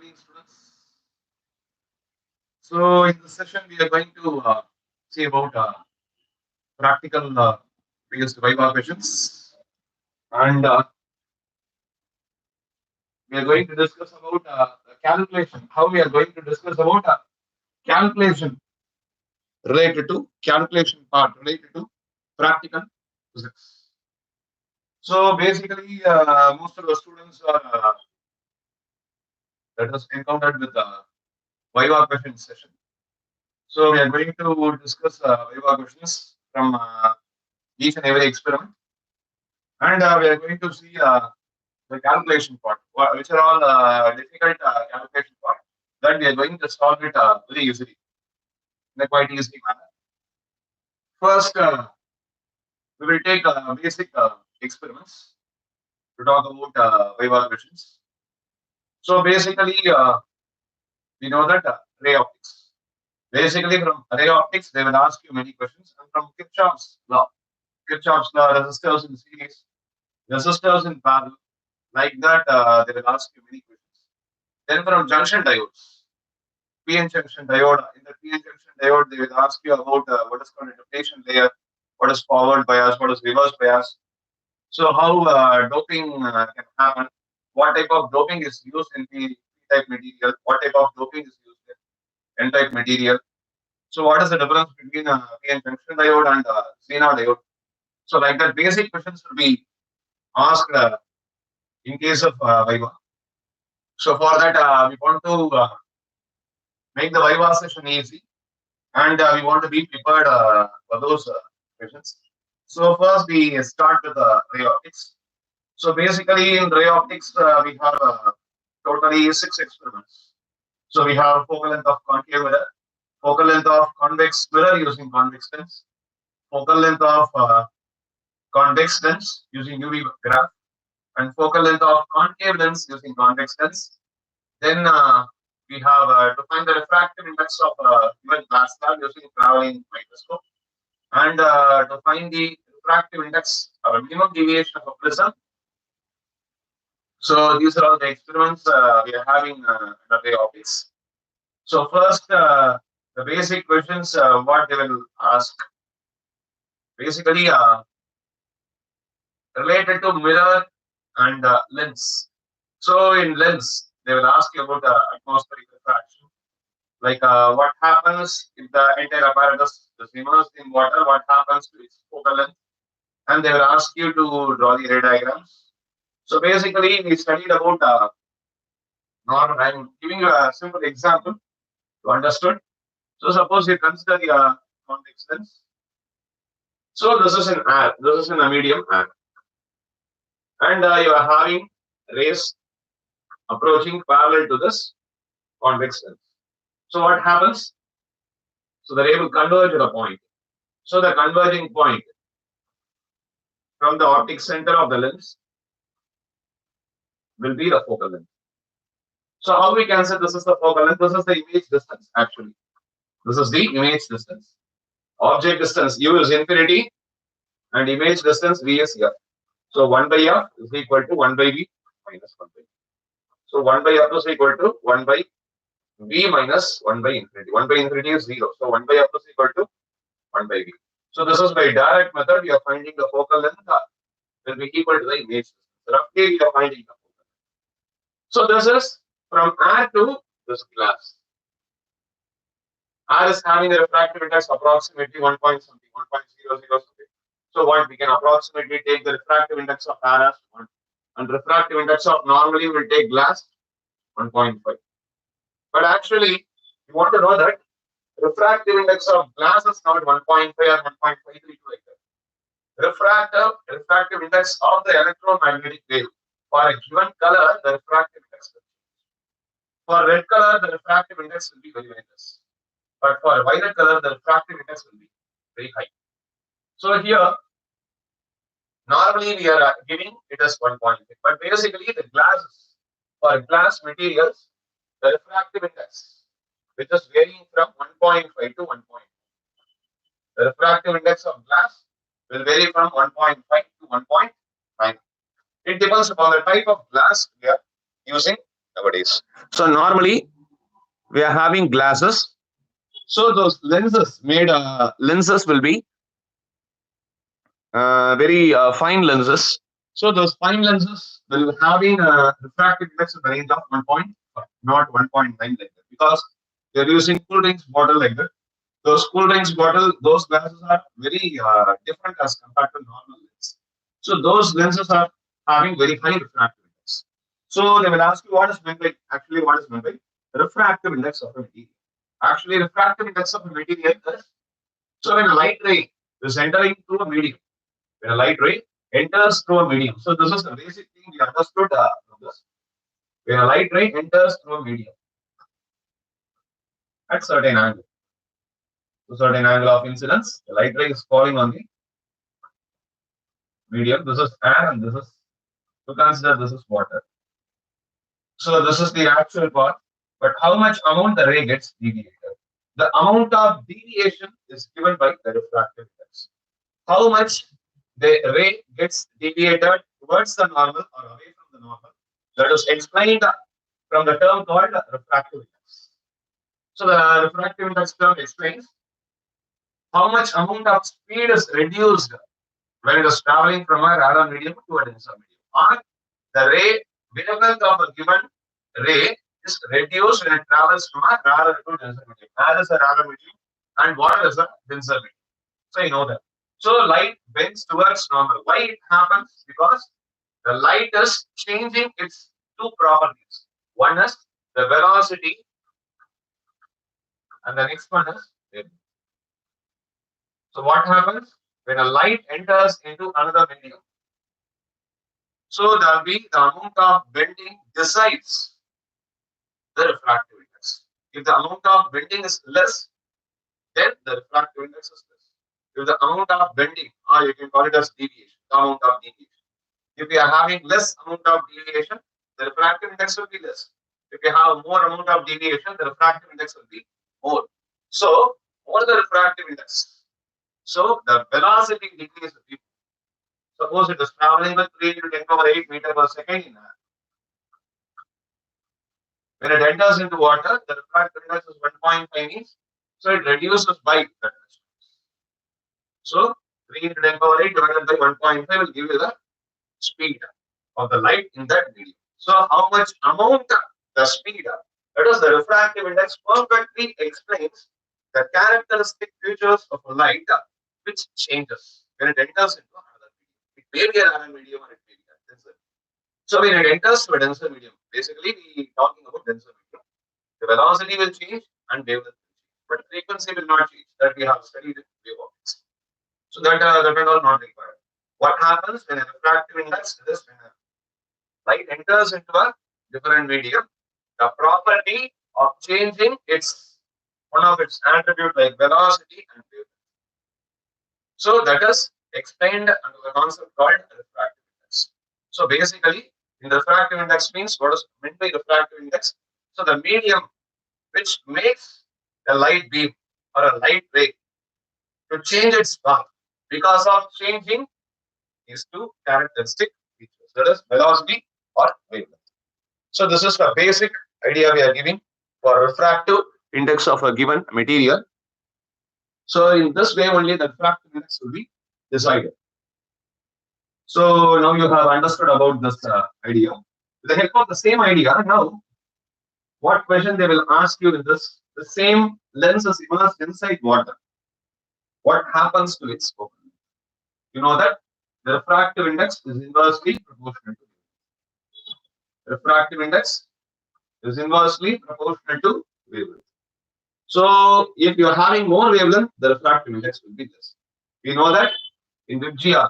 evening, students. So, in this session, we are going to see about practical based viva questions, and we are going to discuss about calculation. How we are going to discuss about calculation related to calculation part related to practical physics. So, basically, most of the students are that is encountered with viva question session. So we are going to discuss viva questions from each and every experiment, and we are going to see the calculation part, which are all difficult calculation part that we are going to solve it very easily in a quite easy manner. First, we will take basic experiments to talk about viva questions. So basically, we know that ray optics. Basically, from ray optics, they will ask you many questions, and from Kirchhoff's law, resistors in series, resistors in parallel, like that, they will ask you many questions. Then from junction diodes, PN junction diode, in the PN junction diode, they will ask you about what is called a depletion layer, what is forward bias, what is reverse bias. So how doping can happen, what type of doping is used in P-type material, what type of doping is used in N-type material. So what is the difference between PN junction diode and Zener diode? So like that, basic questions will be asked in case of Viva. So for that, we want to make the Viva session easy, and we want to be prepared for those questions. So first, we start with ray optics. So basically, in ray optics, we have totally 6 experiments. So we have focal length of concave mirror, focal length of convex mirror using convex lens, focal length of convex lens using UV graph, and focal length of concave lens using convex lens. Then we have to find the refractive index of given glass slab using traveling microscope, and to find the refractive index or minimum deviation of a prism. So these are all the experiments we are having in the way of this. So first, the basic questions what they will ask, basically related to mirror and lens. So in lens, they will ask you about atmospheric refraction, like what happens if the entire apparatus is immersed in water, what happens to its focal length, and they will ask you to draw the ray diagrams. So basically, we studied about normal. I'm giving you a simple example to understood. So suppose you consider the convex lens. So this is an air, this is in a medium air, and you are having rays approaching parallel to this convex lens. So what happens? So the ray will converge at a point. So the converging point from the optic center of the lens will be the focal length. So how we can say this is the focal length? This is the image distance actually. This is the image distance. Object distance U is infinity and image distance V is F. So 1 by F is equal to 1 by V minus 1 by V. So 1 by F is equal to 1 by V minus 1 by infinity. 1 by infinity is 0. So 1 by F is equal to 1 by V. So this is by direct method we are finding the focal length will be equal to the image distance. Roughly we are finding the focal length. So this is from air to this glass. R is having a refractive index approximately 1 point something, 1.00 something. So what we can approximately take the refractive index of R as 1, and refractive index of normally we will take glass 1.5. But actually, you want to know that refractive index of glass is not 1.5 or 1.532 like that. Refractive index of the electromagnetic wave for a given color, the refractive index will be. For red color, the refractive index will be very less. But for violet color, the refractive index will be very high. So here, normally we are giving it as 1.5, but basically the glass, for glass materials, the refractive index, which is varying from 1.5 to 1. The refractive index of glass will vary from 1.5 to 1.9. It depends upon the type of glass we are using nowadays. So normally we are having glasses. So those lenses will be very fine lenses. So those fine lenses will having a refractive index in the range of 1.5, not 1.9 like that, because they're using cool drinks bottle like that. Those cool drinks bottle, those glasses are very different as compared to normal lenses. So those lenses are having very high refractive index. So they will ask you what is meant by, actually what is meant by refractive index of a material. Actually, refractive index of a material is, so when a light ray is entering through a medium, when a light ray enters through a medium. So this is the basic thing we understood from this. When a light ray enters through a medium at certain angle, to certain angle of incidence, the light ray is falling on the medium. This is air and this is, to consider this is water. So this is the actual part. But how much amount the ray gets deviated? The amount of deviation is given by the refractive index. How much the ray gets deviated towards the normal or away from the normal, that is explained from the term called refractive index. So the refractive index term explains how much amount of speed is reduced when it is traveling from a radar medium to a denser medium, or the ray wavelength of a given ray is reduced when it travels from a radar to denser medium. Air is a radar medium and water is a denser medium. So you know that. So light bends towards normal. Why it happens? Because the light is changing its two properties. One is the velocity, and the next one is wavelength. So what happens when a light enters into another medium? So there will be the amount of bending decides the refractive index. If the amount of bending is less, then the refractive index is less. If the amount of bending, or you can call it as deviation, the amount of deviation. If you are having less amount of deviation, the refractive index will be less. If you have more amount of deviation, the refractive index will be more. So, more the refractive index. So, the velocity decreases. Suppose it is traveling with 3 to 10 power 8 meter per second in air. When it enters into water, the refractive index is 1.5 means, so it reduces by that. So 3 into 10 power 8 divided by 1.5 will give you the speed of the light in that medium. So how much amount the speed, that is the refractive index, perfectly explains the characteristic features of a light which changes when it enters into another medium. It may be another medium or it may be a denser. So when it enters to a denser medium, basically we are talking about denser medium. The velocity will change and wavelength will change, but frequency will not change. That we have studied in wave optics. So that and all not required. What happens when a refractive index is when a light enters into a different medium, the property of changing its one of its attribute like velocity and wavelength. So that is explained under the concept called refractive index. So basically, in the refractive index means what is meant by refractive index? So the medium which makes a light beam or a light ray to change its path because of changing these two characteristic features, that is velocity or wavelength. So this is the basic idea we are giving for refractive index of a given material. So in this way only the refractive index will be decided. So now you have understood about this idea. With the help of the same idea, now what question they will ask you in this? The same lens is immersed inside water. What happens to its open? You know that the refractive index is inversely proportional to refractive index is inversely proportional to wavelength. So if you are having more wavelength, the refractive index will be less. We know that in VIBGR,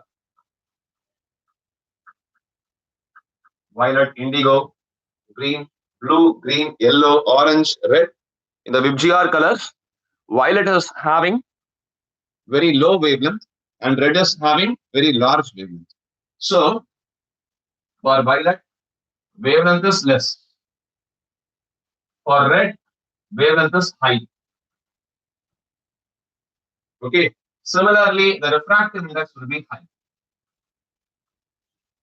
violet, indigo, green, blue, green, yellow, orange, red. In the VIBGR colors, violet is having very low wavelength and red is having very large wavelength. So for violet, wavelength is less. For red, wavelength is high. Okay. Similarly, the refractive index will be high.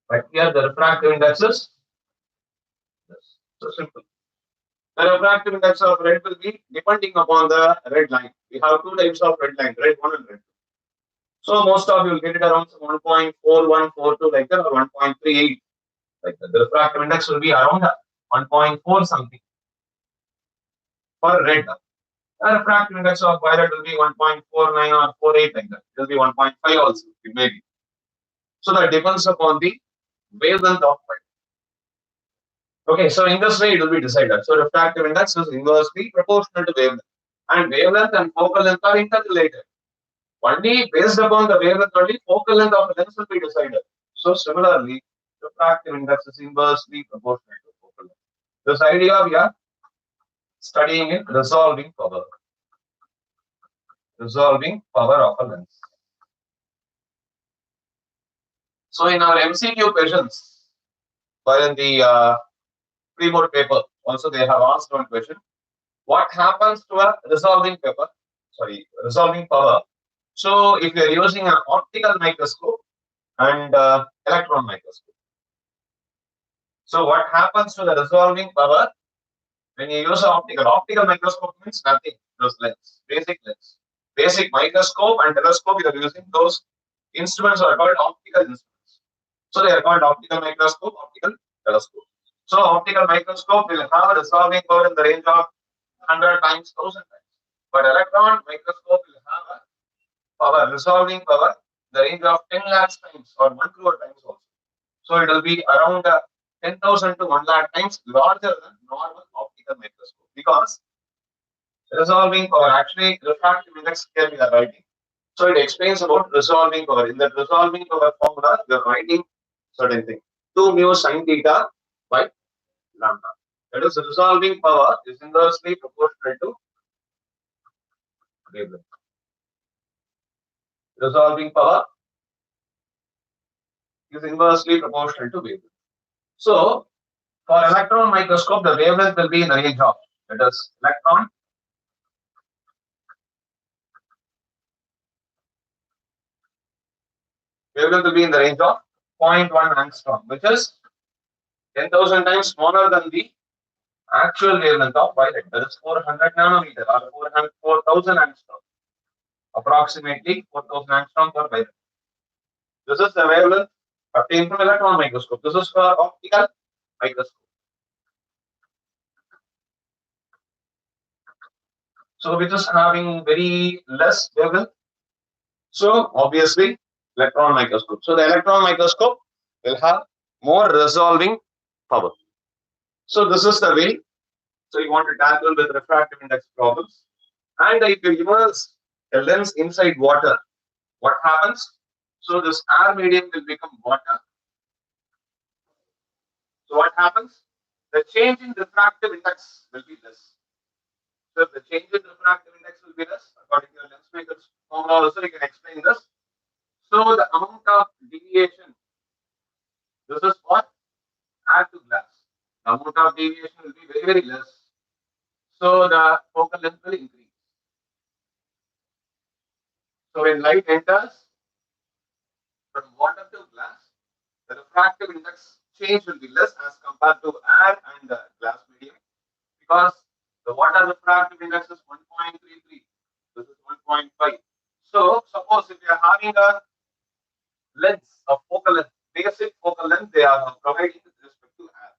But here the refractive index is this. So simple. The refractive index of red will be depending upon the red line. We have two types of red line, red 1 and red 2. So most of you will get it around 1.4142 like that or 1.38 like that. The refractive index will be around 1.4 something for red. The refractive index of violet will be 1.49 or 48 like that. It will be 1.5 also. It may be. So that depends upon the wavelength of light. Okay, so in this way it will be decided. So refractive index is inversely proportional to wavelength. And wavelength and focal length are interrelated. Only based upon the wavelength only focal length of the lens will be decided. So similarly, refractive index is inversely proportional to focal length. This idea we are studying in resolving power of a lens. So in our MCQ questions, while in the pre-board paper, also they have asked one question: what happens to a resolving power? So if you are using an optical microscope and electron microscope, so what happens to the resolving power when you use an optical microscope means nothing. Those lens, basic microscope and telescope. You are using those instruments are called optical instruments. So they are called optical microscope, optical telescope. So optical microscope will have a resolving power in the range of 100 times, 1000 times. But electron microscope will have a resolving power in the range of 10 lakhs times or 1 crore times also. So it will be around 10,000 to 1 lakh times larger than normal optical microscope because resolving power actually refractive index here we are writing. So it explains about resolving power. In that resolving power formula, we are writing certain thing. 2 mu sin theta by lambda. That is resolving power is inversely proportional to wavelength. Resolving power is inversely proportional to wavelength. So for electron microscope, the wavelength will be in the range of, that is electron wavelength will be in the range of 0.1 angstrom, which is 10,000 times smaller than the actual wavelength of violet. That is 400 nanometer or 4,000 angstrom, approximately 4,000 angstrom per violet. This is the wavelength obtained from electron microscope. This is for optical microscope. So which is having very less wavelength. So obviously electron microscope. So the electron microscope will have more resolving power. So this is the way. So you want to tackle with refractive index problems. And if you immerse a lens inside water, what happens? So this air medium will become water. So what happens? The change in refractive index will be less. So if the change in refractive index will be less, according to your lens maker's formula also you can explain this. So the amount of deviation, this is what air to glass. The amount of deviation will be very, very less. So the focal length will increase. So when light enters from water to glass, the refractive index change will be less as compared to air and the glass medium because the water refractive index is 1.33. This is 1.5. So suppose if you are having a lens of focal length, basic focal length they are providing with respect to air.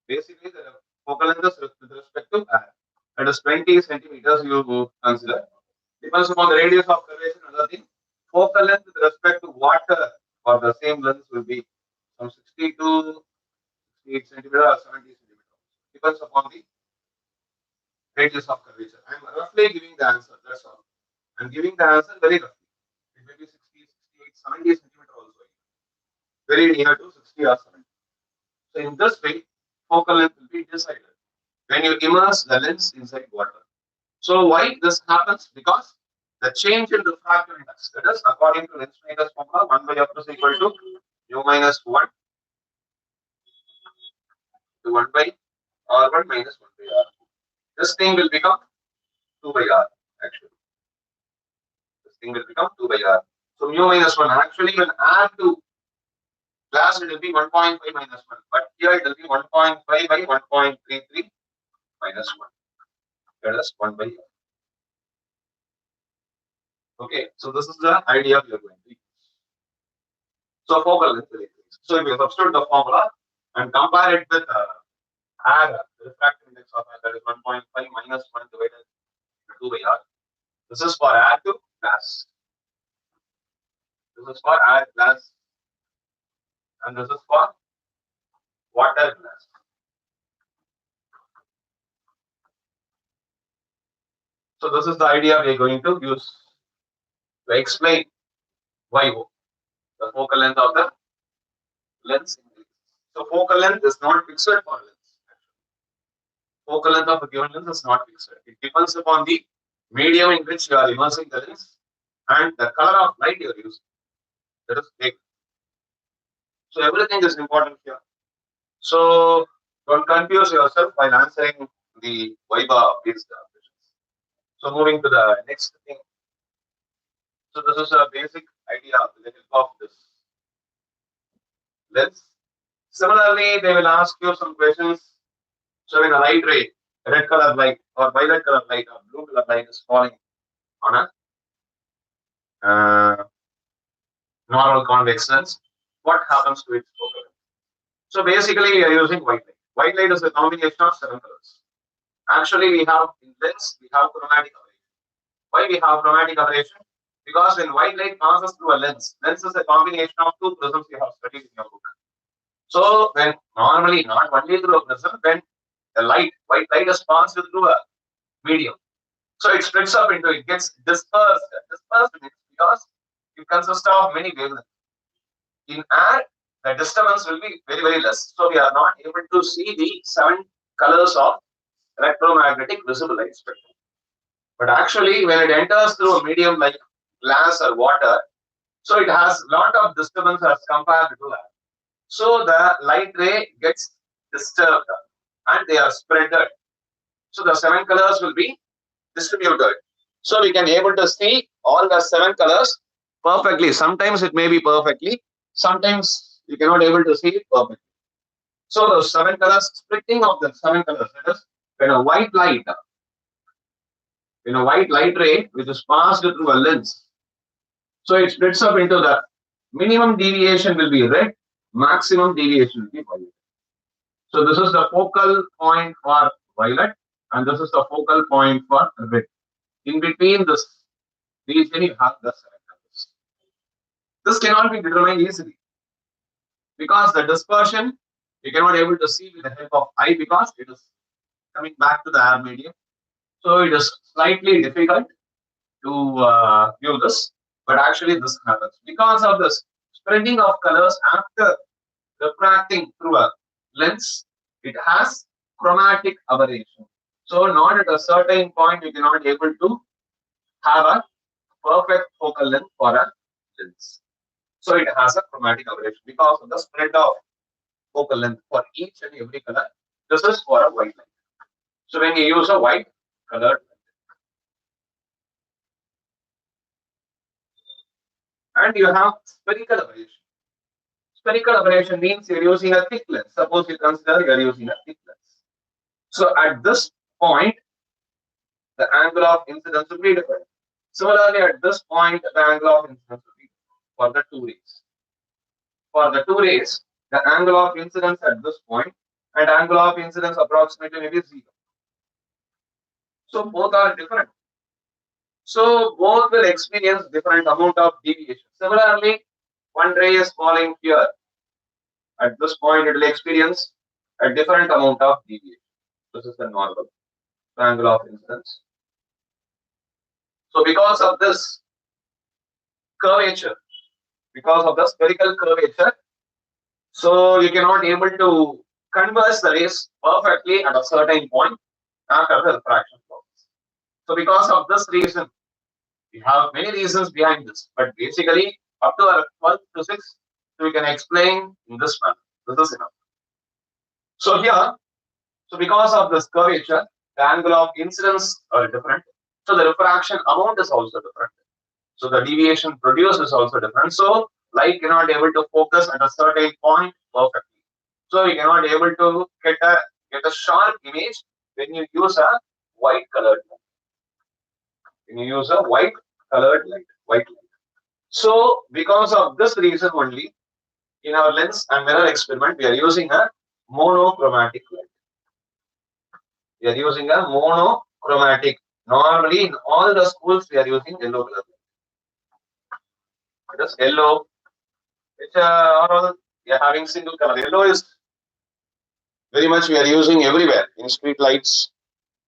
Basically, the focal length is with respect to air. That is 20 centimeters you consider. Depends upon the radius of curvature and other thing. Focal length with respect to water for the same lens will be from 60 to 68 centimeter or 70 centimeter. Depends upon the radius of curvature. I am roughly giving the answer. That's all. I am giving the answer very roughly. It may be 60, 68, 70 centimeter also. Very near to 60 or 70. So in this way, focal length will be decided when you immerse the lens inside water. So why this happens? Because the change in refractive index, that is according to lens maker's formula, 1 by f is equal to u minus 1 to 1 by r1 minus 1 by r. This thing will become 2 by r actually. This thing will become 2 by r. So mu minus 1 actually when r to glass it will be 1.5 minus 1, but here it will be 1.5 by 1.33 minus 1. That is 1 by r. Okay, so this is the idea we are going to use. So focal length will increase. So if you substitute the formula and compare it with R, the refractive index of R, that is 1.5 minus 1 divided by 2 by R. This is for R to glass. This is for R glass, and this is for water glass. So this is the idea we are going to use to explain why the focal length of the lens increases. So focal length is not fixed for lens. Focal length of a given lens is not fixed. It depends upon the medium in which you are immersing the lens and the color of light you are using. That is big. So everything is important here. So don't confuse yourself while answering the viva based questions. So moving to the next thing. So this is a basic idea with the help of this lens. Similarly, they will ask you some questions. So in a light ray, red color light or violet color light or blue color light is falling on a normal convex lens, what happens to its focal length? So basically, we are using white light. White light is a combination of 7 colors. Actually, we have in lens, we have chromatic aberration. Why we have chromatic aberration? Because when white light passes through a lens is a combination of 2 prisms you have studied in your book. So when normally not only through a prism, when the white light is passed through a medium, so it splits up into, it gets dispersed. Dispersed because it consists of many wavelengths. In air, the disturbance will be very, very less. So we are not able to see the 7 colors of electromagnetic visible light spectrum. But actually, when it enters through a medium like glass or water, so it has a lot of disturbance as compared to air. So the light ray gets disturbed and they are spreaded. So the 7 colors will be distributed. So we can able to see all the 7 colors perfectly. Sometimes it may be perfectly, sometimes you cannot able to see it perfectly. So the 7 colors, splitting of the 7 colors, that is when a white light ray which is passed through a lens, so it splits up into the minimum deviation will be red, maximum deviation will be violet. So this is the focal point for violet and this is the focal point for red. In between this region you have the 7 colors. This cannot be determined easily because the dispersion you cannot able to see with the help of eye because it is coming back to the air medium. So it is slightly difficult to view this, but actually this happens because of this spreading of colors after refracting through a lens. It has chromatic aberration. So not at a certain point you cannot able to have a perfect focal length for a lens. So it has a chromatic aberration because of the spread of focal length for each and every color. This is for a white light. So when you use a white colored and you have spherical aberration. Spherical aberration means you're using a thick lens. Suppose you consider you're using a thick lens. So at this point, the angle of incidence will be different. Similarly, at this point, the angle of incidence will be for the 2 rays. For the 2 rays, the angle of incidence at this point and angle of incidence approximately maybe 0. So both are different. So both will experience different amount of deviation. Similarly, one ray is falling here. At this point, it will experience a different amount of deviation. This is the normal angle of incidence. So because of this curvature, because of the spherical curvature, so you cannot able to converge the rays perfectly at a certain point after the refraction process. So because of this reason, we have many reasons behind this, but basically up to our 12 to 6, so we can explain in this manner. This is enough. So here, so because of this curvature, the angle of incidence are different. So the refraction amount is also different. So the deviation produced is also different. So light cannot able to focus at a certain point perfectly. So you cannot able to get a sharp image when you use a white colored light. When you use a white colored light, white light. So because of this reason only, in our lens and mirror experiment, we are using a monochromatic light. We are using a monochromatic. Normally, in all the schools, we are using yellow color. It is yellow, which are we are having single color. Yellow is very much we are using everywhere in street lights,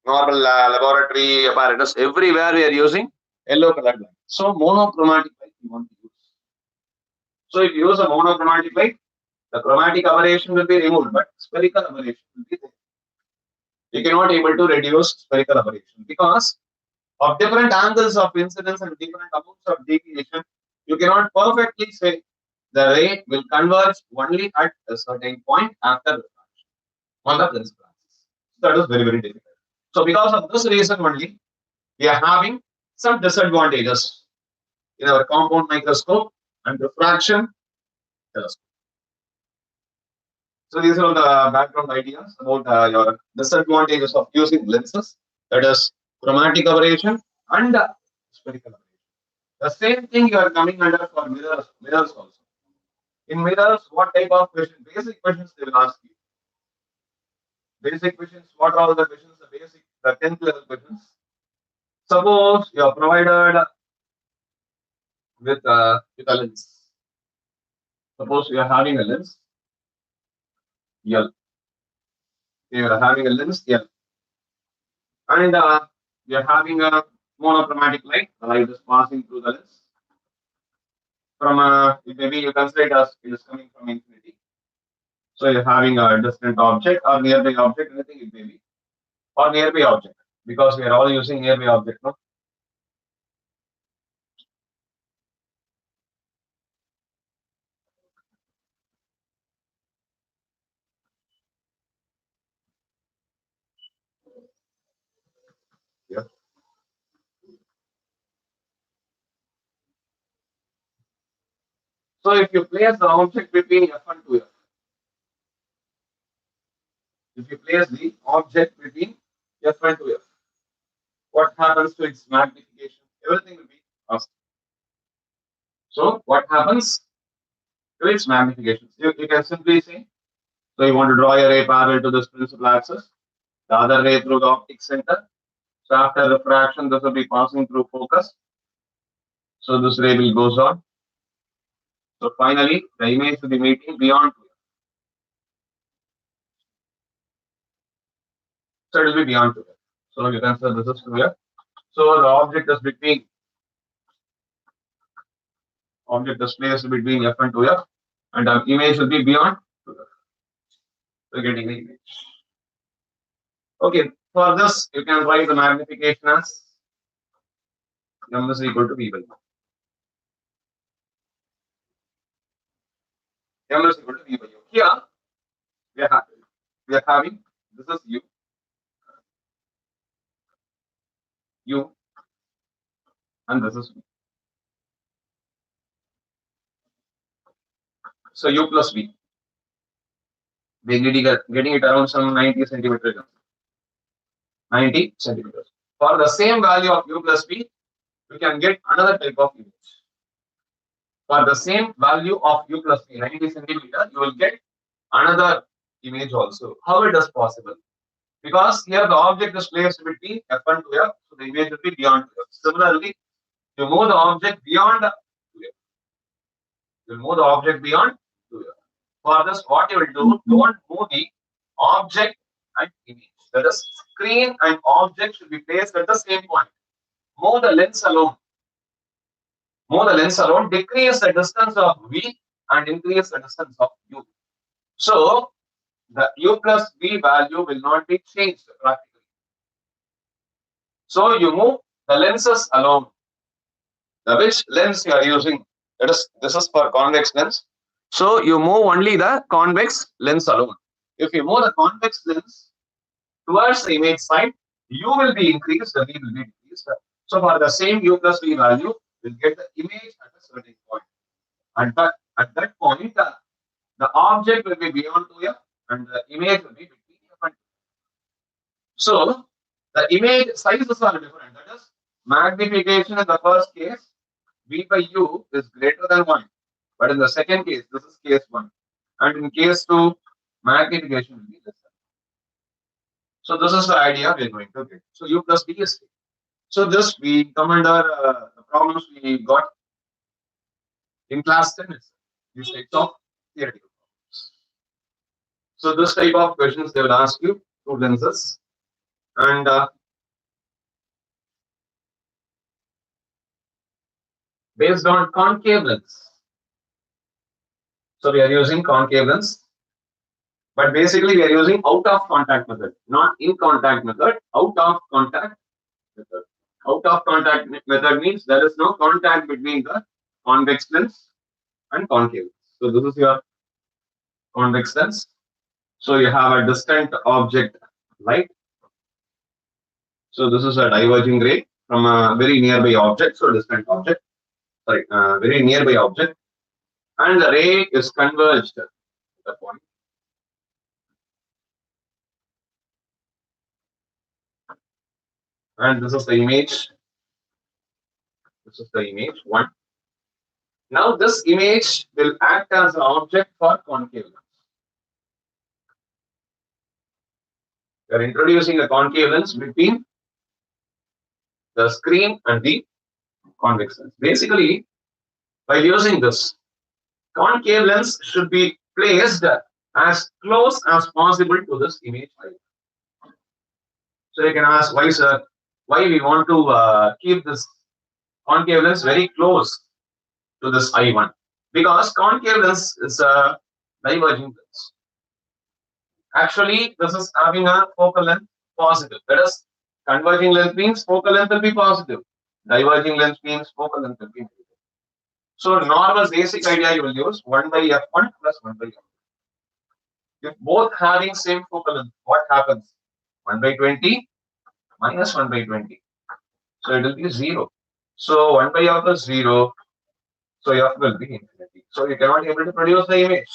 normal laboratory apparatus. Everywhere we are using yellow colored light. So monochromatic light we want to use. So if you use a monochromatic light, the chromatic aberration will be removed, but spherical aberration will be there. You cannot able to reduce spherical aberration because of different angles of incidence and different amounts of deviation. You cannot perfectly say the ray will converge only at a certain point after refraction on the principal axis. That is very, very difficult. So because of this reason only, we are having some disadvantages in our compound microscope and refraction telescope. So these are the background ideas about your disadvantages of using lenses, that is chromatic aberration and spherical aberration. The same thing you are coming under for mirrors also. In mirrors, what type of questions? Basic questions they will ask you. Basic questions, what are all the questions? The 10th level questions. Suppose you are provided with a lens. Suppose you are having a lens, L. You are having a lens, L. And you are having a monochromatic light. The light is passing through the lens. From maybe you consider it as it is coming from infinity. So you're having a distant object or nearby object, anything it may be, or nearby object, because we are all using nearby object. No? Yeah. So if you place the object between F and 2F, if you place the object between F and 2F, what happens to its magnification? Everything will be asked. So what happens to its magnification? You can simply say, so you want to draw a ray parallel to this principal axis, the other ray through the optic center. So after refraction, this will be passing through focus. So this ray will goes on. So finally, the image will be meeting beyond 2F. So it will be beyond 2F. So you can say this is 2F. So the object is placed between F and 2F, and the image will be beyond 2F. So getting the image. Okay, for this you can write the magnification as m is equal to v by u. M is equal to v by u. Here we are having this is u, and this is v. So u plus v. We're getting it around some 90 centimeters. 90 centimeters. For the same value of u plus v, we can get another type of image. For the same value of u plus v, 90 centimeter, you will get another image also. How it is possible? Because here the object is placed between F and 2F, so the image will be beyond 2F. Similarly, you move the object beyond 2F. You move the object beyond 2F. For this, what you will do, don't move the object and image. That is, screen and object should be placed at the same point. Move the lens alone. Decrease the distance of V and increase the distance of U. So, the U plus V value will not be changed practically. So, you move the lenses alone. The which lens you are using, this is for convex lens. So, you move only the convex lens alone. If you move the convex lens towards the image side, U will be increased, the V will be decreased. So, for the same U plus V value, we'll get the image at a certain point. At that point, the object will be beyond 2f and the image will be between f and 2. So the image sizes are different. That is, magnification in the first case, v by u is greater than 1. But in the second case, this is case 1. And in case 2, magnification will be less than. So this is the idea we are going to get. So u plus v is 3. So this we come under the problems we got in class 10 itself. These types of theoretical problems. So this type of questions they will ask you through lenses. And based on concave lens. So we are using concave lens, but basically we are using out of contact method, not in contact method, out of contact method. Out of contact method means there is no contact between the convex lens and concave lens. So this is your convex lens. So you have a distant object light. So this is a diverging ray from a very nearby object, so distant object, sorry, very nearby object, and the ray is converged at the point. And this is the image. This is the image 1. Now this image will act as an object for concave lens. We are introducing a concave lens between the screen and the convex lens. Basically, by using this, concave lens should be placed as close as possible to this image. So you can ask, why sir, why we want to keep this concave lens very close to this I1? Because concave lens is a diverging lens. Actually, this is having a focal length positive. That is, converging length means focal length will be positive. Diverging length means focal length will be negative. So normal basic idea you will use 1 by f1 plus 1 by f2. If both having same focal length, what happens? 1 by 20 minus 1 by 20. So it will be 0. So 1 by f is 0. So f will be infinity. So you cannot be able to produce the image.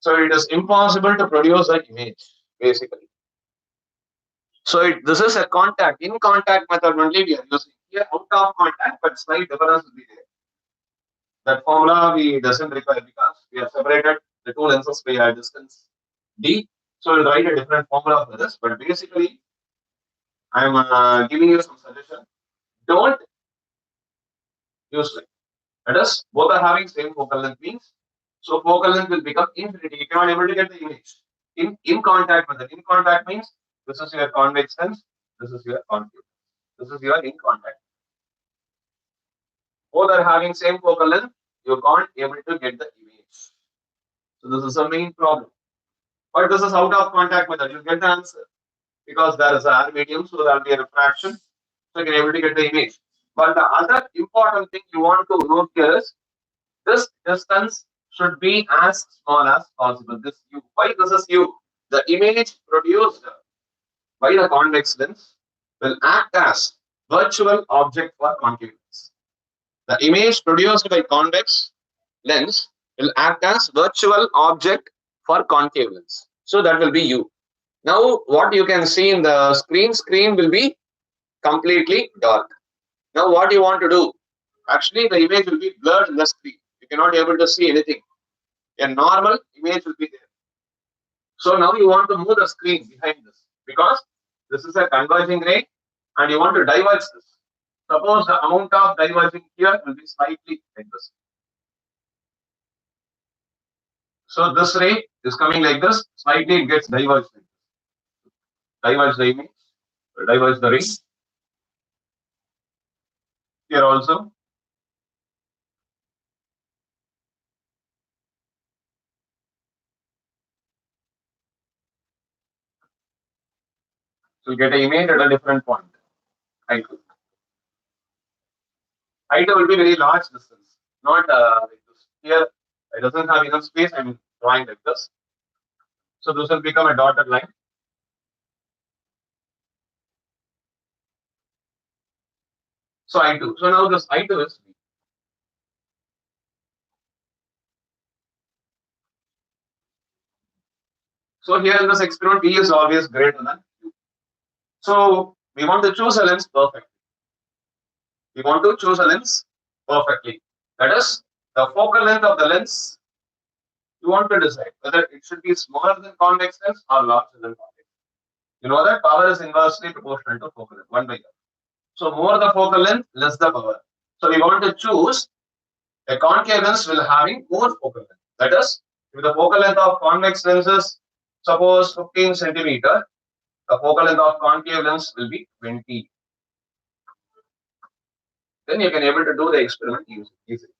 So it is impossible to produce the image, basically. So this is a contact. In contact method only we are using. Here out of contact, but slight difference will be there. That formula we doesn't require because we have separated the two lenses by a distance d. So we'll write a different formula for this. But basically, I'm giving you some suggestion. Don't use like that is both are having same focal length means so focal length will become infinity. You cannot able to get the image in contact method. In contact means this is your convex lens, this is your concave, this is your in contact. Both are having same focal length, you can't able to get the image. So this is the main problem. But this is out of contact method, you get the answer because there is a air medium, so there will be a refraction, so you can able to get the image. But the other important thing you want to note here is this distance should be as small as possible. This u. Why this is u? The image produced by the convex lens will act as virtual object for concave lens. The image produced by convex lens will act as virtual object for concave lens. So that will be u. Now what you can see in the screen will be completely dark. Now what you want to do? Actually the image will be blurred in the screen. You cannot be able to see anything. A normal image will be there. So now you want to move the screen behind this because this is a converging ray and you want to diverge this. Suppose the amount of diverging here will be slightly like this. So this ray is coming like this, slightly it gets diverged. Diverge the image, diverge the ray. Here also. So you get an image at a different point. I2. I2 will be very large distance, not like this. Here it doesn't have enough space, I'm drawing like this. So this will become a dotted line. So I2. So now this I2 is V. So here in this experiment, V is always greater than U. So we want to choose a lens perfectly. We want to choose a lens perfectly. That is, the focal length of the lens, you want to decide whether it should be smaller than convex lens or larger than convex. You know that power is inversely proportional to focal length, 1 by r. So more the focal length, less the power. So we want to choose a concave lens will having more focal length. That is, if the focal length of convex lens is suppose 15 centimeter, the focal length of concave lens will be 20. Then you can able to do the experiment easily.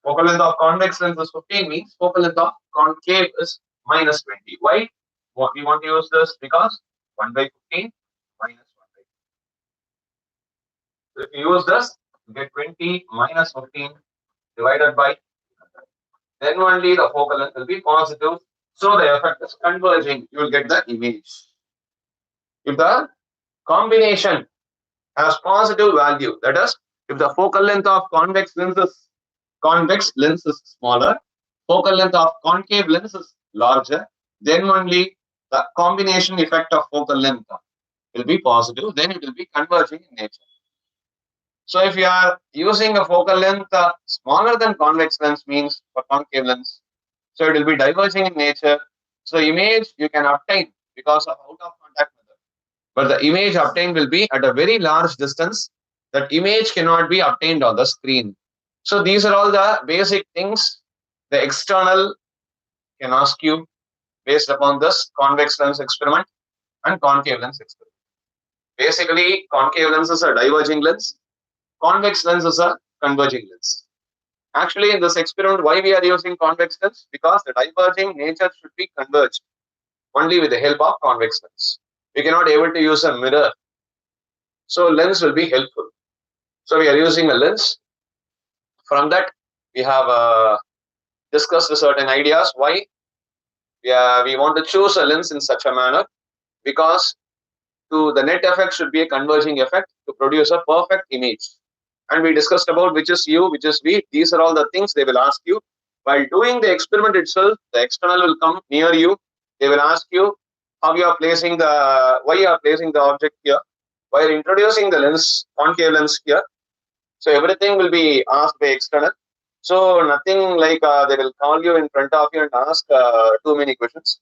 Focal length of convex lens is 15 means focal length of concave is minus 20. Why? What we want to use this because 1 by 15 minus 1 by 15. So if you use this, you get 20 minus 15 divided by 100. Then only the focal length will be positive. So the effect is converging. You will get the image. If the combination has positive value, that is, if the focal length of convex lens is smaller, focal length of concave lens is larger, then only the combination effect of focal length will be positive, then it will be converging in nature. So if you are using a focal length smaller than convex lens means for concave lens, so it will be diverging in nature. So image you can obtain because of out of contact method, but the image obtained will be at a very large distance. That image cannot be obtained on the screen. So these are all the basic things the external can ask you based upon this convex lens experiment and concave lens experiment. Basically, concave lens is a diverging lens, convex lens is a converging lens. Actually, in this experiment, why we are using convex lens? Because the diverging nature should be converged only with the help of convex lens. We cannot able to use a mirror. So lens will be helpful. So we are using a lens. From that, we have discussed certain ideas why we want to choose a lens in such a manner, because to the net effect should be a converging effect to produce a perfect image. And we discussed about which is U, which is V. These are all the things they will ask you. While doing the experiment itself, the external will come near you. They will ask you how you are placing why you are placing the object here, why you are introducing the lens, concave lens here. So everything will be asked by external. So nothing like they will call you in front of you and ask too many questions.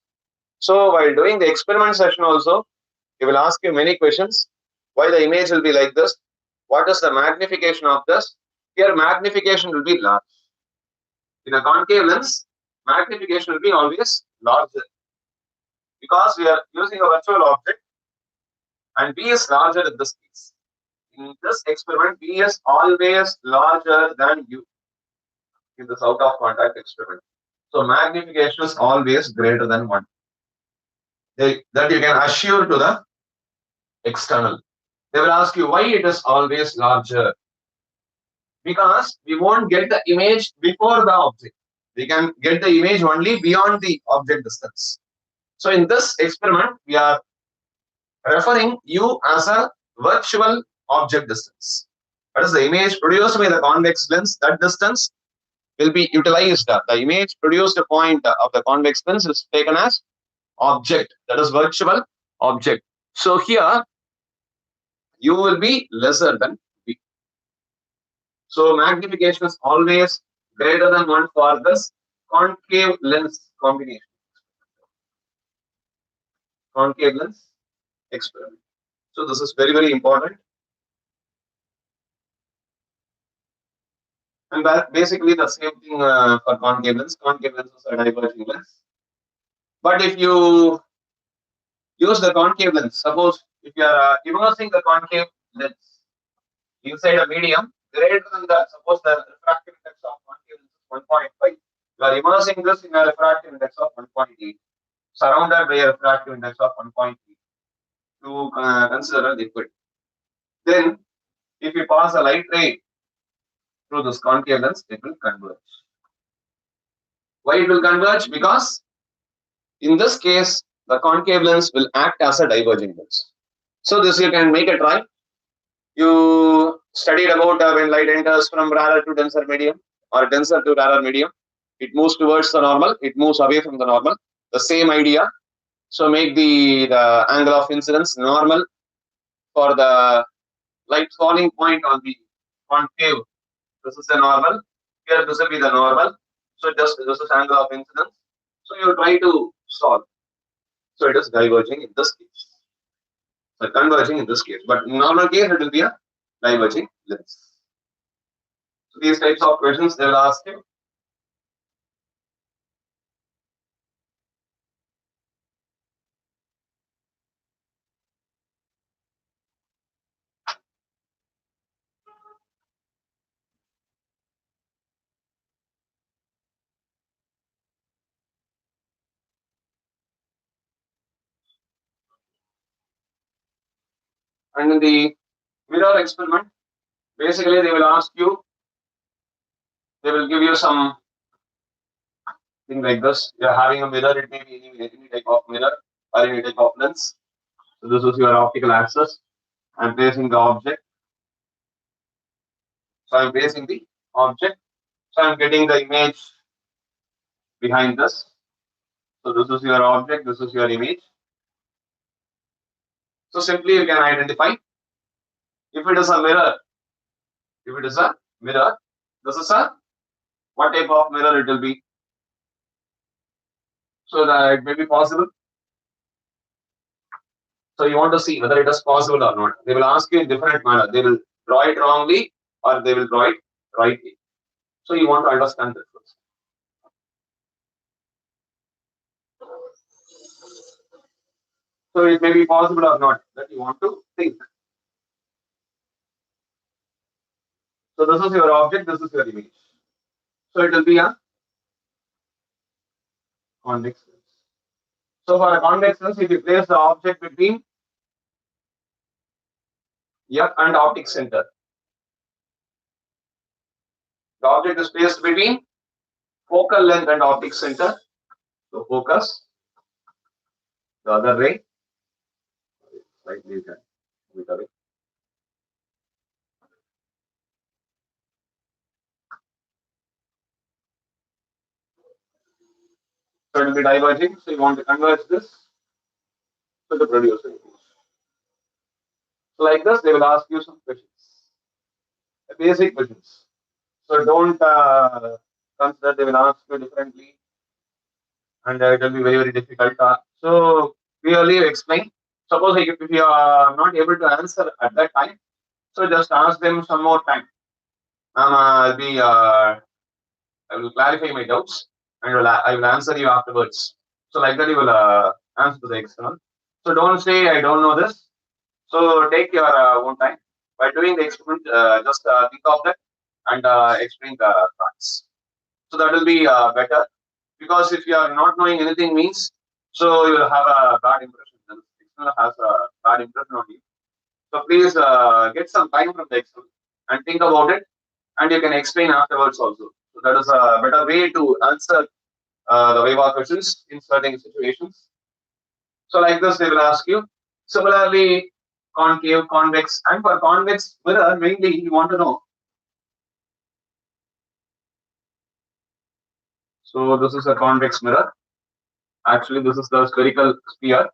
So while doing the experiment session also, he will ask you many questions. Why the image will be like this? What is the magnification of this? Here magnification will be large. In a concave lens, magnification will be always larger because we are using a virtual object and B is larger in this case. In this experiment, B is always larger than U in this out of contact experiment. So magnification is always greater than 1. That you can assure to the external. They will ask you why it is always larger. Because we won't get the image before the object. We can get the image only beyond the object distance. So in this experiment, we are referring U as a virtual object distance. That is the image produced by the convex lens. That distance will be utilized. The image produced point of the convex lens is taken as object. That is virtual object. So here, U will be lesser than V. So magnification is always greater than 1 for this concave lens combination. Concave lens experiment. So this is very, very important. And basically the same thing for concave lens. Concave lenses are diverging lens. But if you use the concave lens, suppose if you are immersing the concave lens inside a medium greater than suppose the refractive index of concave lens is 1.5. You are immersing this in a refractive index of 1.8, surrounded by a refractive index of 1.3 to consider a liquid. Then, if you pass a light ray through this concave lens, it will converge. Why it will converge? Because in this case, the concave lens will act as a diverging lens. So this you can make a try. You studied about when light enters from rarer to denser medium or denser to rarer medium. It moves towards the normal, it moves away from the normal. the same idea. So make the angle of incidence normal for the light falling point on the concave. This is the normal. Here this will be the normal. So just this is angle of incidence. So you try to solve. So it is diverging in this case. So converging in this case. But in normal case it will be a diverging lens. So these types of questions they will ask you. And in the mirror experiment, basically they will ask you, they will give you some thing like this. You are having a mirror, it may be any type of mirror or any type of lens. So this is your optical axis. I'm placing the object. So I'm placing the object. So I'm getting the image behind this. So this is your object, this is your image. So simply you can identify if it is a mirror. If it is a mirror, this is a what type of mirror it will be. So that it may be possible. So you want to see whether it is possible or not. They will ask you in different manner. They will draw it wrongly or they will draw it rightly. So you want to understand this first. So it may be possible or not that you want to think. So this is your object, this is your image. So it will be a convex lens. So for a convex lens, if you place the object between F and optic center, the object is placed between focal length and optic center. So focus, the other ray, slightly you can move it away. So it will be diverging. So you want to converge this to the producer image. So like this, they will ask you some questions, basic questions. So don't consider they will ask you differently, and it will be very very difficult. So clearly explain. Suppose if you are not able to answer at that time, so just ask them some more time. I will clarify my doubts and I will answer you afterwards. So like that you will answer to the external. So don't say I don't know this. So take your own time. By doing the experiment, just think of that and explain the facts. So that will be better, because if you are not knowing anything means, so you will have a bad impression. The external has a bad impression on you. So please get some time from the external and think about it, and you can explain afterwards also. So that is a better way to answer the viva questions in certain situations. So like this, they will ask you. Similarly, concave, convex, and for convex mirror, mainly you want to know. So this is a convex mirror. Actually, this is the spherical sphere.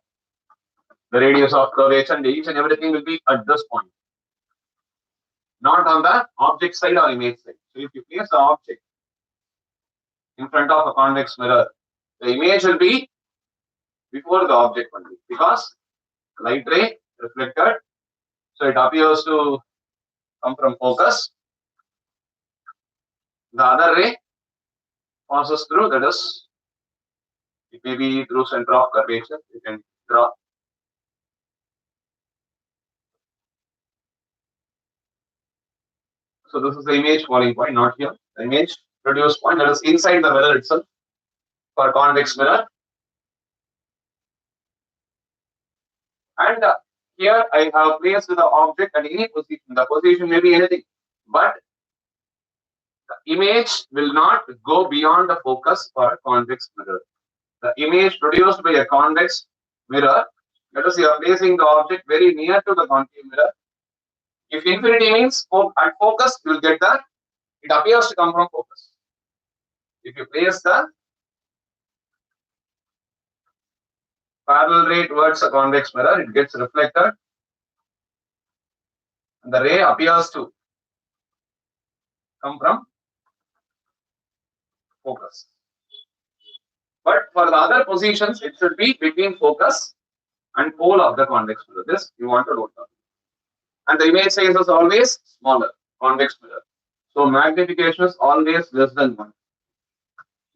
The radius of curvature and each and everything will be at this point, not on the object side or image side. So if you place the object in front of a convex mirror, the image will be before the object only, because light ray reflected, so it appears to come from focus. The other ray passes through, that is, it may be through center of curvature. You can draw. So this is the image falling point, not here. The image produced point, that is inside the mirror itself for convex mirror. And here I have placed the object at any position. The position may be anything, but the image will not go beyond the focus for a convex mirror. The image produced by a convex mirror, that is, you are placing the object very near to the concave mirror. If infinity means at focus, you will get that it appears to come from focus. If you place the parallel ray towards a convex mirror, it gets reflected and the ray appears to come from focus. But for the other positions, it should be between focus and pole of the convex mirror. This you want to note down. And the image size is always smaller, convex mirror. So magnification is always less than 1.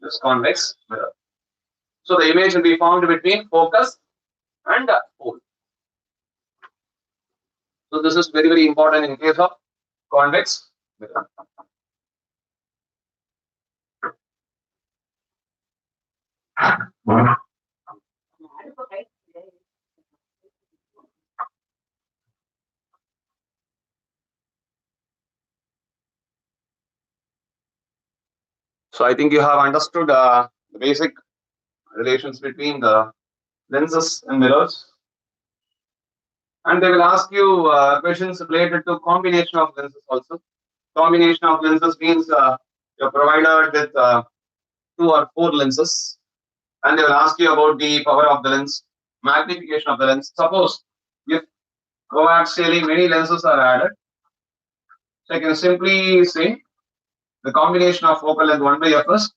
This convex mirror. So the image will be found between focus and pole. So this is very, very important in case of convex mirror. So I think you have understood the basic relations between the lenses and mirrors. And they will ask you questions related to combination of lenses also. Combination of lenses means you're provided with 2 or 4 lenses, and they will ask you about the power of the lens, magnification of the lens. Suppose if coaxially many lenses are added, so I can simply say the combination of focal length 1 by f is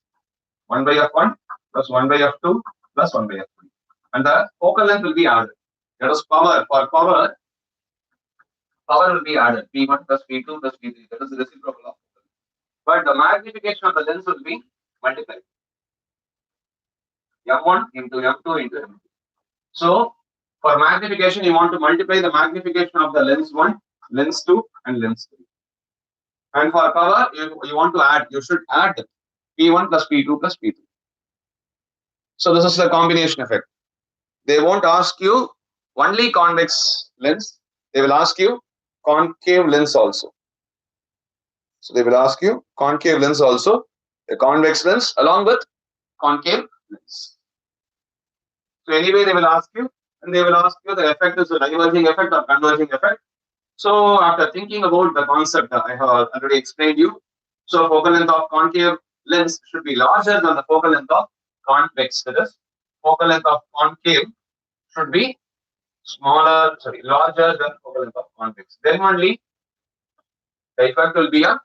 1 by f1 plus 1 by f2 plus 1 by f3, and the focal length will be added. That is power. For power, power will be added p1 plus p2 plus p3. That is the reciprocal of. But the magnification of the lens will be multiplied. M1 into M2 into M2. So for magnification, you want to multiply the magnification of the lens 1, lens 2, and lens 3. And for power, you want to add, you should add P1 plus P2 plus P3. So this is the combination effect. They won't ask you only convex lens, they will ask you concave lens also. So they will ask you concave lens also, a convex lens along with concave lens. So anyway, they will ask you, and they will ask you the effect is a diverging effect or converging effect. So after thinking about the concept, I have already explained you. So focal length of concave lens should be larger than the focal length of convex. That is, focal length of concave should be larger than focal length of convex. Then only the effect will be a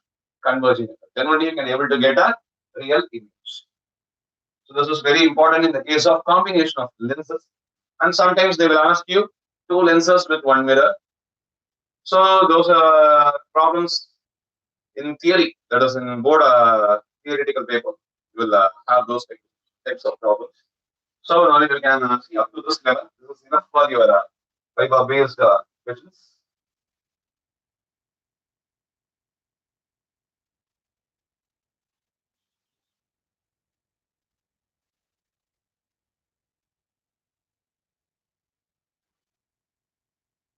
converging effect. Then only you can able to get a real image. So this is very important in the case of combination of lenses. And sometimes they will ask you 2 lenses with 1 mirror. So those are problems in theory, that is in board theoretical paper. You will have those types of problems. So now you can see up to this level. This is enough for your viva based questions.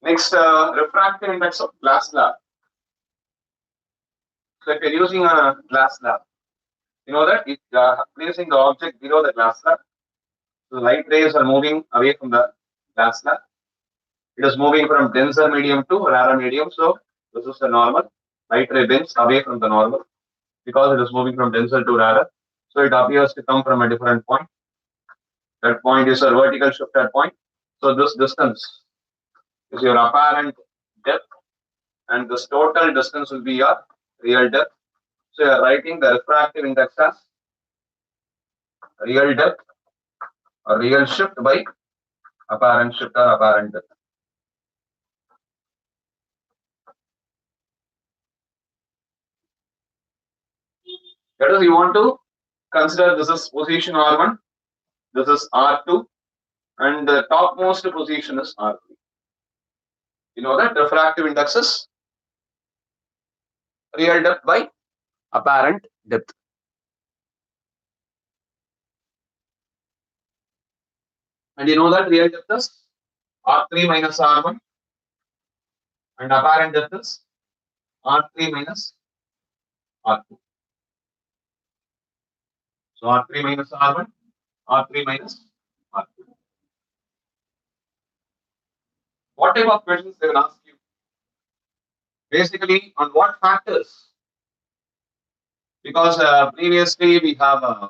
Next, refractive index of glass slab. So if you're using a glass slab, you know that if placing the object below the glass slab, the light rays are moving away from the glass slab. It is moving from denser medium to rarer medium. So this is the normal. Light ray bends away from the normal because it is moving from denser to rarer. So it appears to come from a different point. That point is a vertical shifted point. So this distance is your apparent depth, and this total distance will be your real depth. So you are writing the refractive index as real depth or real shift by apparent shift or apparent depth. That is, you want to consider this is position R1, this is R2, and the topmost position is R3. You know that refractive index is real depth by apparent depth. And you know that real depth is R3 minus R1, and apparent depth is R3 minus R2. So R3 minus R1, R3 minus R2. What type of questions they will ask you? Basically, on what factors? Because previously we have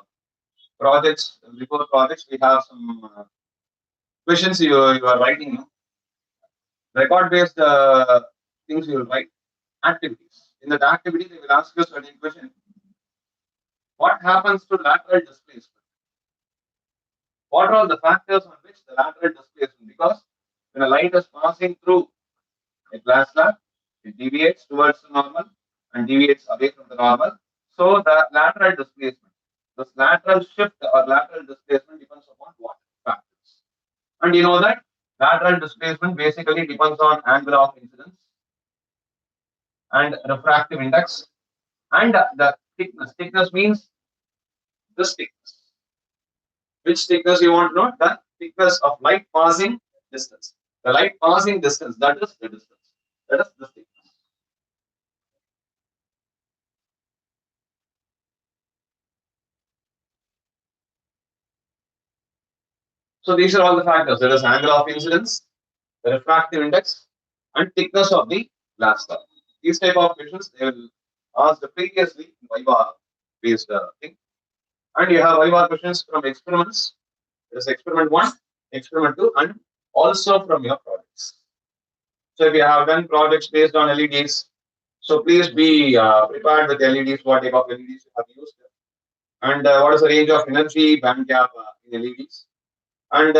projects, before projects we have some questions you are writing, no? Record based things you will write, activities. In that activity, they will ask you a certain question. What happens to lateral displacement? What are all the factors on which the lateral displacement? Because when a light is passing through a glass slab, it deviates towards the normal and deviates away from the normal. So the lateral displacement, this lateral shift or lateral displacement depends upon what factors. And you know that lateral displacement basically depends on angle of incidence and refractive index and the thickness. Thickness means this thickness. Which thickness you want to know? The thickness of light passing distance. The light passing distance, that is the distance. That is the thickness. So these are all the factors. There is angle of incidence, the refractive index, and thickness of the glass slab. These type of questions they will ask the previously viva based thing. And you have viva questions from experiments. There is experiment 1, experiment 2, and also from your projects. So if you have done projects based on LEDs, so please be prepared with LEDs, what type of LEDs you have used, and what is the range of energy band gap in LEDs, and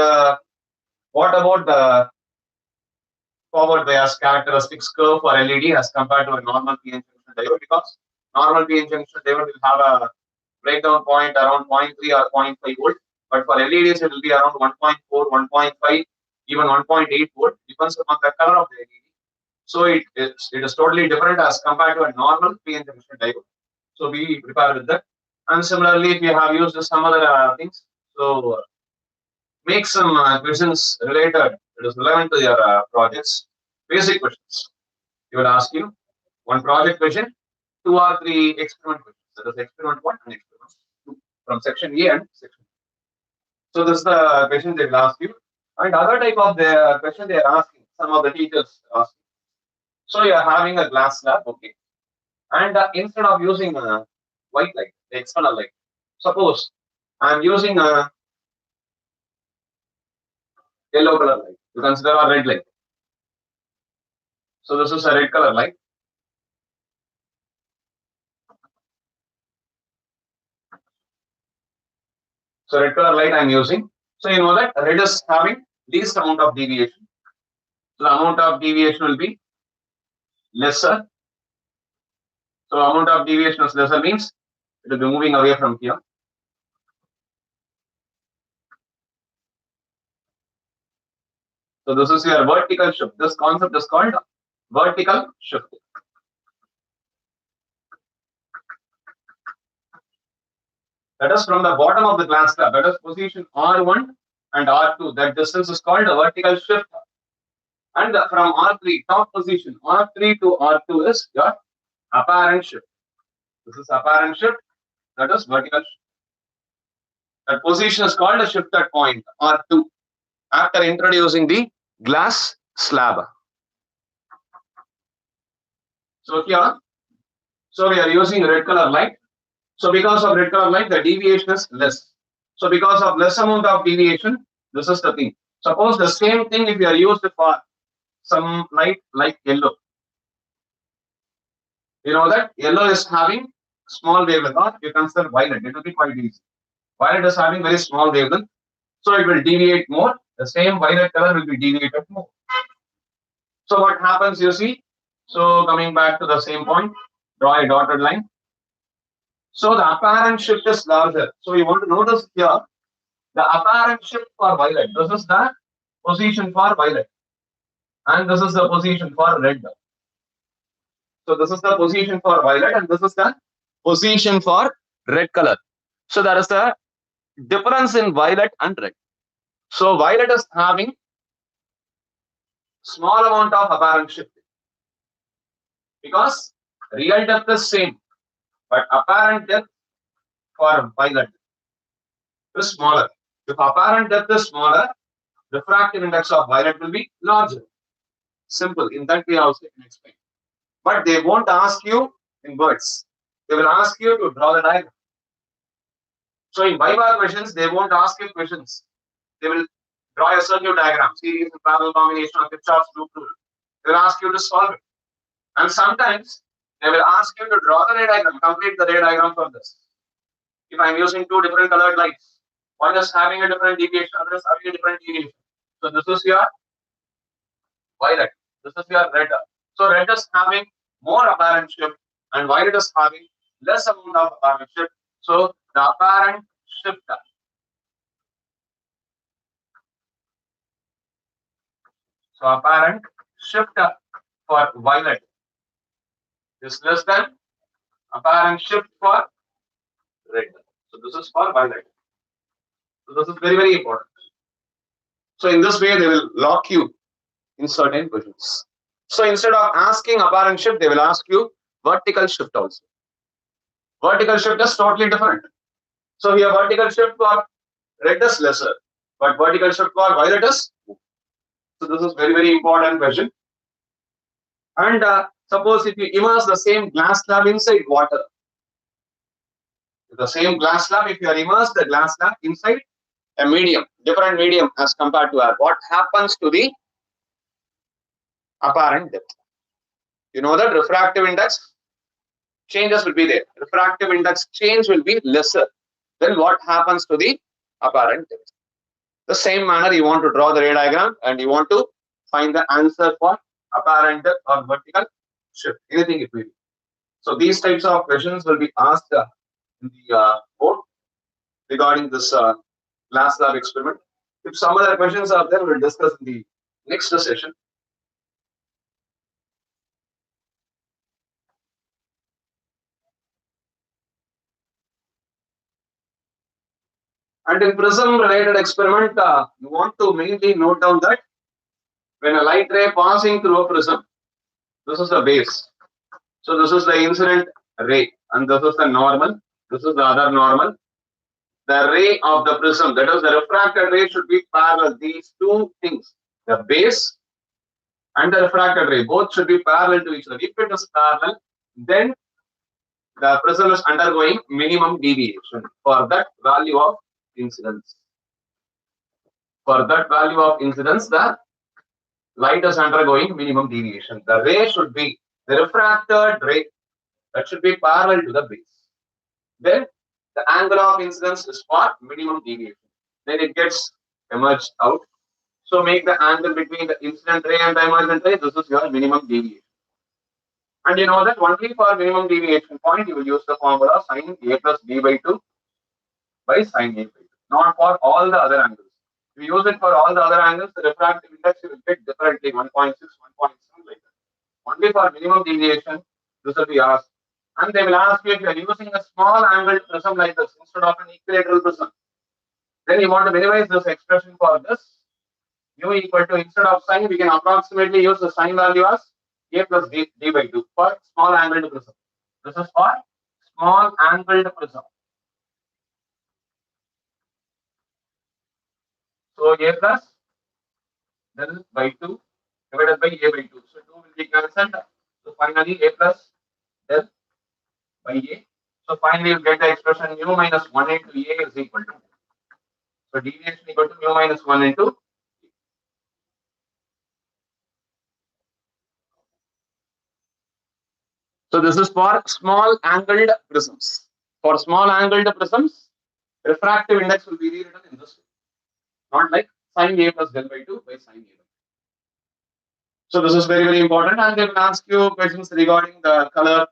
what about the forward bias characteristics curve for LED as compared to a normal PN junction diode, because normal PN junction diode will have a breakdown point around zero point 0.3 or zero point 0.5 volt, but for LEDs it will be around 1.4, 1.5, even 1.8 volt, depends upon the color of the LED. So it is totally different as compared to a normal PN junction diode. So be prepared with that. And similarly, if you have used some other things, so make some questions related, it is relevant to your projects, basic questions. He will ask you one project question, 2 or 3 experiment questions. That is experiment 1 and experiment 2 from section A and section B. So this is the question they will ask you. And other type of the question they are asking, some of the teachers are asking. So you are having a glass slab, okay. And instead of using white light, the external light, suppose I am using a yellow color light. You consider a red light. So this is a red color light. So red color light I am using. So you know that red is having least amount of deviation. So the amount of deviation will be lesser. So amount of deviation is lesser means it will be moving away from here. So this is your vertical shift. This concept is called vertical shift. That is from the bottom of the glass slab. That is position R1 and R2. That distance is called a vertical shift. And from R3, top position, R3 to R2 is your apparent shift. This is apparent shift. That is vertical shift. That position is called a shifted point, R2, after introducing the glass slab. So here, so we are using red color light. So because of red color light, the deviation is less. So because of less amount of deviation, this is the thing. Suppose the same thing if you are used for some light like yellow. You know that yellow is having small wavelength, or you consider violet, it will be quite easy. Violet is having very small wavelength, so it will deviate more. The same violet color will be deviated more. So what happens, you see? So coming back to the same point, draw a dotted line. So the apparent shift is larger. So you want to notice here, the apparent shift for violet. This is the position for violet, and this is the position for red. So this is the position for violet, and this is the position for red color. So there is the difference in violet and red. So violet is having small amount of apparent shift because real depth is same, but apparent depth for violet is smaller. If apparent depth is smaller, refractive index of violet will be larger. Simple. In that way also you can explain. But they won't ask you in words. They will ask you to draw the diagram. So in viva questions, they won't ask you questions. They will Draw a circuit diagram, series and parallel combination of Kirchhoff's loop rule. They will ask you to solve it. And sometimes they will ask you to draw the ray diagram, complete the ray diagram for this. If I'm using two different colored lights, one is having a different deviation, other is having a different deviation. So this is your violet. This is your red. So red is having more apparent shift and violet is having less amount of apparent shift. So the apparent shift. So apparent shift for violet is less than apparent shift for red. So this is for violet. So this is very, very important. So in this way, they will lock you in certain questions. So instead of asking apparent shift, they will ask you vertical shift also. Vertical shift is totally different. So here vertical shift for red is lesser, but vertical shift for violet is more. So this is very, very important question. And suppose if you immerse the same glass slab inside water, the same glass slab, if you are immersed the glass slab inside a medium, different medium as compared to air, what happens to the apparent depth? You know that refractive index changes will be there. Refractive index change will be lesser. Then what happens to the apparent depth? The same manner you want to draw the ray diagram and you want to find the answer for apparent depth or vertical shift, anything it may be. So these types of questions will be asked in the board regarding this glass lab experiment. If some other questions are there, we'll discuss in the next session. And in prism related experiment, you want to mainly note down that when a light ray passing through a prism, this is the base. So this is the incident ray and this is the normal. This is the other normal. The ray of the prism, that is the refracted ray, should be parallel. These two things, the base and the refracted ray, both should be parallel to each other. If it is parallel, then the prism is undergoing minimum deviation for that value of incidence. For that value of incidence, the light is undergoing minimum deviation. The ray should be, the refracted ray, that should be parallel to the base. Then the angle of incidence is for minimum deviation. Then it gets emerged out. So make the angle between the incident ray and the emergent ray, this is your minimum deviation. And you know that only for minimum deviation point, you will use the formula sin a plus b by 2 by sin a by 2, not for all the other angles. If you use it for all the other angles, the refractive index you will get differently 1.6, 1.7 like that. Only for minimum deviation, this will be asked. And they will ask you if you are using a small angled prism like this instead of an equilateral prism. Then you want to minimize this expression for this. U equal to, instead of sin, we can approximately use the sin value as a plus d by 2 for small angled prism. This is for small angled prism. So a plus del by 2 divided by a by 2. So 2 will be cancelled. So finally a plus del by a. So finally you get the expression mu minus 1 into a is equal to. So deviation equal to mu minus 1 into. So this is for small angled prisms. For small angled prisms, refractive index will be rewritten in this way. Not like sin a plus del by 2 by sin a by 2. So this is very, very important, and they will ask you questions regarding the color.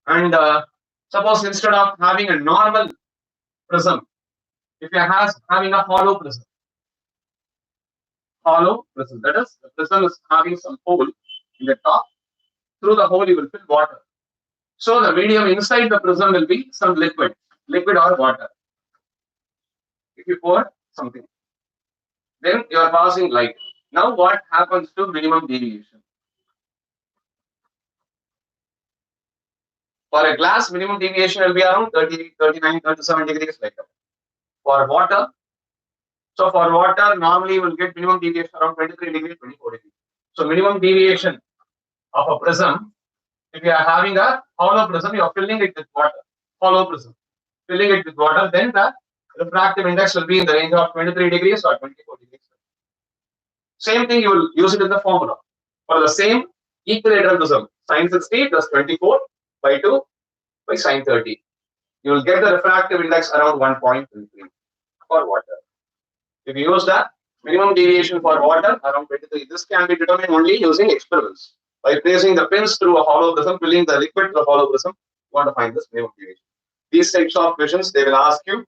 And suppose instead of having a normal prism, if you are having a hollow prism, that is, the prism is having some hole in the top. Through the hole, you will fill water. So the medium inside the prism will be some liquid or water. If you pour something, then you are passing light. Now what happens to minimum deviation? For a glass, minimum deviation will be around 30, 39, 37 degrees like that. For water, so for water, normally you will get minimum deviation around 23 degrees, 24 degrees. So minimum deviation of a prism, if you are having a hollow prism, you are filling it with water. Hollow prism, filling it with water, then the refractive index will be in the range of 23 degrees or 24 degrees. Same thing, you will use it in the formula. For the same equilateral prism, sin 60 plus 24 by 2 by sin 30. You will get the refractive index around 1.33 for water. If you use that, minimum deviation for water around 23. This can be determined only using experiments. By placing the pins through a hollow prism, filling the liquid through a hollow prism, you want to find this minimum deviation. These types of questions, they will ask you.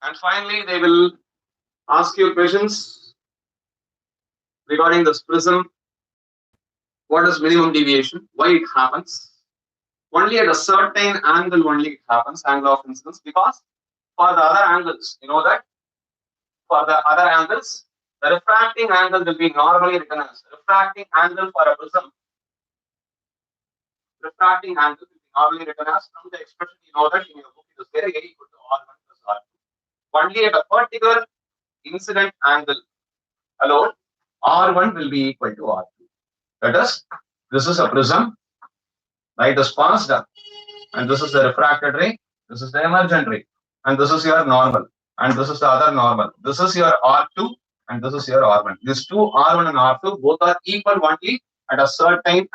And finally, they will ask you questions regarding this prism. What is minimum deviation? Why it happens? Only at a certain angle only it happens, angle of incidence, because for the other angles, you know that for the other angles, the refracting angle will be normally written as refracting angle for a prism. Refracting angle will be normally written as, from the expression you know that in your book it is there, A equal to R1 plus R2. Only at a particular incident angle alone, R1 will be equal to R2. That is, this is a prism, light is passed, and this is the refracted ray, this is the emergent ray, and this is your normal, and this is the other normal. This is your R2, and this is your R1. These two R1 and R2 both are equal only at a certain